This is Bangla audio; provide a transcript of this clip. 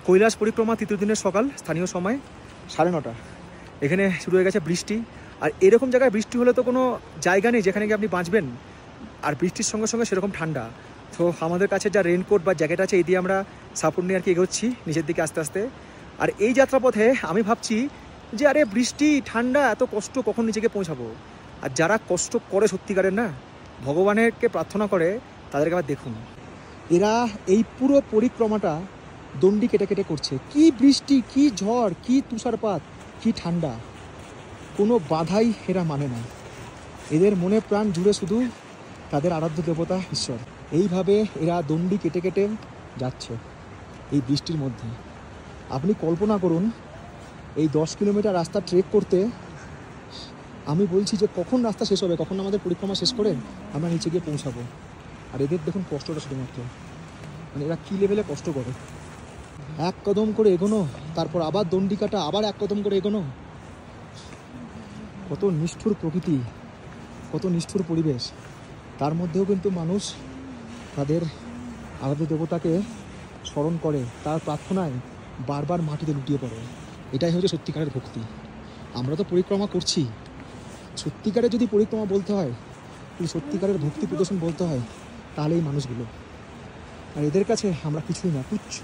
কৈলাস পরিক্রমা তৃতীয় দিনের সকাল, স্থানীয় সময় 9:30। এখানে শুরু হয়ে গেছে বৃষ্টি। আর এরকম জায়গায় বৃষ্টি হলে তো কোনো জায়গা নেই যেখানে গিয়ে আপনি বাঁচবেন। আর বৃষ্টির সঙ্গে সঙ্গে সেরকম ঠান্ডা। তো আমাদের কাছে যা রেনকোট বা জ্যাকেট আছে এই দিয়ে আমরা সাপোর্ট নিয়ে আর কি এগোচ্ছি নিচের দিকে আস্তে আস্তে। আর এই যাত্রাপথে আমি ভাবছি যে আরে বৃষ্টি ঠান্ডা এত কষ্ট কখন নিজেকে পৌঁছাবো। আর যারা কষ্ট করে সত্যিকারের না, ভগবানেরকে প্রার্থনা করে, তাদেরকে আবার দেখুন। এরা এই পুরো পরিক্রমাটা দণ্ডি কেটে কেটে করছে। কি বৃষ্টি, কি ঝড়, কি তুষারপাত, কি ঠান্ডা, কোনো বাধাই এরা মানে না। এদের মনে প্রাণ জুড়ে শুধু তাদের আরাধ্য দেবতা ঈশ্বর। এইভাবে এরা দণ্ডি কেটে কেটে যাচ্ছে এই বৃষ্টির মধ্যে। আপনি কল্পনা করুন এই 10 কিলোমিটার রাস্তা ট্রেক করতে। আমি বলছি যে কখন রাস্তা শেষ হবে, কখন আমাদের পরিক্রমা শেষ করে আমরা নিচে গিয়ে পৌঁছাবো। আর এদের দেখুন কষ্টটা শুধুমাত্র, মানে এরা কী লেভেলে কষ্ট করে। এক কদম করে এগোনো, তারপর আবার দণ্ডি কাটা, আবার এক কদম করে এগোনো। কত নিষ্ঠুর প্রকৃতি, কত নিষ্ঠুর পরিবেশ। তার মধ্যেও কিন্তু মানুষ তাদের আরাধ্য দেবতাকে স্মরণ করে, তার প্রার্থনায় বারবার মাটিতে লুটিয়ে পড়ে। এটাই হচ্ছে সত্যিকারের ভক্তি। আমরা তো পরিক্রমা করছি, সত্যিকারের যদি পরিক্রমা বলতে হয়, যদি সত্যিকারের ভক্তি প্রদর্শন বলতে হয়, তাহলে এই মানুষগুলো। আর এদের কাছে আমরা কিছুই না, তুচ্ছ।